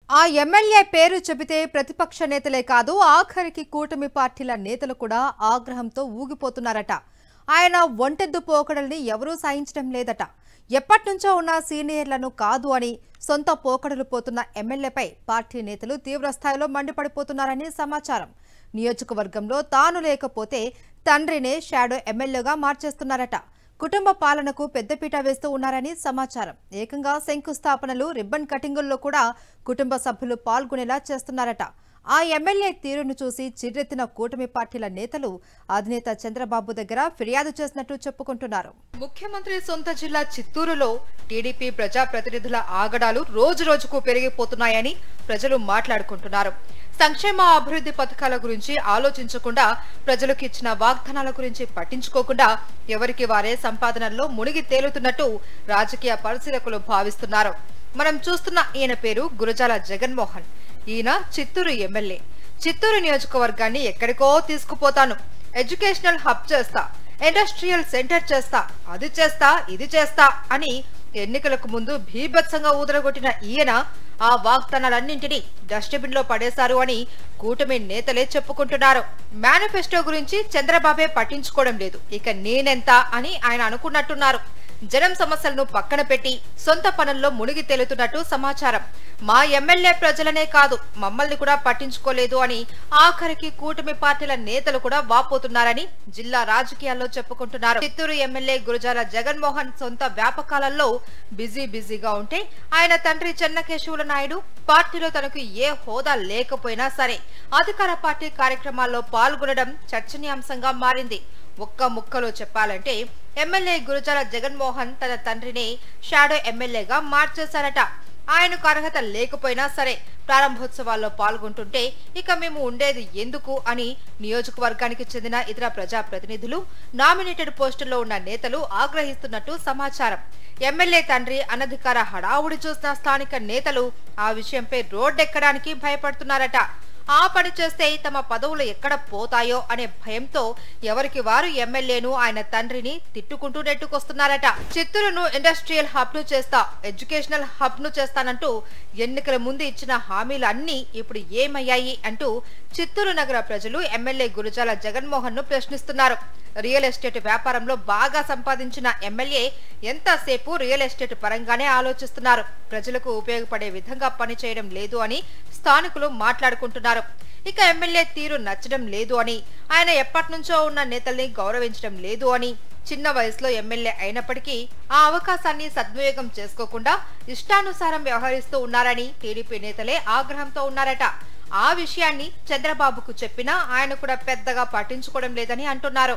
ఆ ఎమ్మెల్యే పేరు చెబితే ప్రతిపక్ష నేతలే కాదు ఆఖరికి కూటమి పార్టీల నేతలు కూడా ఆగ్రహంతో ఊగిపోతున్నారట. ఆయన ఒంటెద్దు పోకడల్ని ఎవరూ సాయించడం లేదట. ఎప్పటినుంచో ఉన్న సీనియర్లను కాదు అని సొంత పోకడలు పోతున్న ఎమ్మెల్యేపై పార్టీ నేతలు తీవ్రస్థాయిలో మండిపడిపోతున్నారని సమాచారం. నియోజకవర్గంలో తాను లేకపోతే తండ్రినే షాడో ఎమ్మెల్యేగా మార్చేస్తున్నారట. కుటుంబ పాలనకు పెద్దపీట వేస్తూ ఉన్నారని సమాచారం. ఏకంగా శంకుస్థాపనలు, రిబ్బన్ కటింగుల్లో కూడా కుటుంబ సభ్యులు పాల్గొనేలా చేస్తున్నారట. ఆ ఎమ్మెల్యే తీరును చూసి చిర్రెత్తిన కూటమి పార్టీల నేతలు అధినేత చంద్రబాబు దగ్గర ఫిర్యాదు చేసినట్టు చెప్పుకుంటున్నారు. ముఖ్యమంత్రి సొంత జిల్లా చిత్తూరులో టీడీపీ ప్రజాప్రతినిధుల ఆగడాలు రోజురోజుకు పెరిగిపోతున్నాయని ప్రజలు మాట్లాడుకుంటున్నారు. సంక్షేమ అభివృద్ధి పథకాల గురించి ఆలోచించకుండా, ప్రజలకు ఇచ్చిన వాగ్దానాల గురించి పట్టించుకోకుండా ఎవరికి వారే సంపాదనల్లో మునిగి తేలుతున్నట్టు రాజకీయ పరిశీలకులు భావిస్తున్నారు. మనం చూస్తున్న ఈయన పేరు గురజాల జగన్మోహన్. ఈయన చిత్తూరు ఎమ్మెల్యే. చిత్తూరు నియోజకవర్గాన్ని ఎక్కడికో తీసుకుపోతాను, ఎడ్యుకేషనల్ హబ్ చేస్తా, ఇండస్ట్రియల్ సెంటర్ చేస్తా, అది చేస్తా, ఇది చేస్తా అని ఎన్నికలకు ముందు భీభత్సంగా ఊదరగొట్టిన ఈయన ఆ వాగ్దానాలన్నింటినీ డస్ట్బిన్ లో పడేశారు అని కూటమి నేతలే చెప్పుకుంటున్నారు. మేనిఫెస్టో గురించి చంద్రబాబే పట్టించుకోవడం లేదు, ఇక నేనెంత అని ఆయన అనుకున్నట్టున్నారు. జనం సమస్యలను పక్కన పెట్టి సొంత పనుల్లో మునిగి తేలుతున్నట్టు సమాచారం. మా ఎమ్మెల్యే ప్రజలనే కాదు మమ్మల్ని కూడా పట్టించుకోలేదు అని ఆఖరికి కూటమి పార్టీల నేతలు కూడా వాపోతున్నారని జిల్లా రాజకీయాల్లో చెప్పుకుంటున్నారు. చిత్తూరు ఎమ్మెల్యే గురజాల జగన్మోహన్ సొంత వ్యాపకాలలో బిజీగా ఉంటే ఆయన తండ్రి చెన్నకేశవుల నాయుడు పార్టీలో తనకు ఏ హోదా లేకపోయినా సరే అధికార పార్టీ కార్యక్రమాల్లో పాల్గొనడం చర్చనీయాంశంగా మారింది. ఒక్క ముక్కలో చెప్పాలంటే ఎమ్మెల్యే గురజాల జగన్మోహన్ తన తండ్రిని షాడో ఎమ్మెల్యేగా మార్చేశారట. ఆయనకు అర్హత లేకపోయినా సరే ప్రారంభోత్సవాల్లో పాల్గొంటుంటే ఇక మేము ఉండేది ఎందుకు అని నియోజకవర్గానికి చెందిన ఇతర ప్రజాప్రతినిధులు, నామినేటెడ్ పోస్టుల్లో ఉన్న నేతలు ఆగ్రహిస్తున్నట్టు సమాచారం. ఎమ్మెల్యే తండ్రి అనధికార హడావుడి చూసిన స్థానిక నేతలు ఆ విషయంపై రోడ్డెక్కడానికి భయపడుతున్నారట. ఆ పని చేస్తే తమ పదవులు ఎక్కడ పోతాయో అనే భయంతో ఎవరికి వారు ఎమ్మెల్యేను, ఆయన తండ్రిని తిట్టుకుంటూ నెట్టుకొస్తున్నారట. చిత్తూరును ఇండస్ట్రియల్ హబ్ ను చేస్తా, ఎడ్యుకేషనల్ హబ్ ను చేస్తానంటూ ఎన్నికల ముందు ఇచ్చిన హామీలన్నీ ఇప్పుడు ఏమయ్యాయి అంటూ చిత్తూరు నగర ప్రజలు ఎమ్మెల్యే గురజాల జగన్మోహన్ ను ప్రశ్నిస్తున్నారు. రియల్ ఎస్టేట్ వ్యాపారంలో బాగా సంపాదించిన ఎమ్మెల్యే ఎంతసేపు రియల్ ఎస్టేట్ పరంగానే ఆలోచిస్తున్నారు. ప్రజలకు ఉపయోగపడే విధంగా పనిచేయడం లేదు అని స్థానికులు మాట్లాడుకుంటున్నారు. ఇక ఎమ్మెల్యే తీరు నచ్చడం లేదు అని, ఆయన ఎప్పటినుంచో ఉన్న నేతల్ని గౌరవించడం లేదు అని, చిన్న వయసులో ఎమ్మెల్యే అయినప్పటికీ ఆ అవకాశాన్ని సద్వినియోగం చేసుకోకుండా ఇష్టానుసారం వ్యవహరిస్తూ ఉన్నారని టీడీపీ నేతలే ఆగ్రహంతో ఉన్నారట. ఆ విషయాన్ని చంద్రబాబుకు చెప్పినా ఆయన కూడా పెద్దగా పట్టించుకోవడం లేదని అంటున్నారు.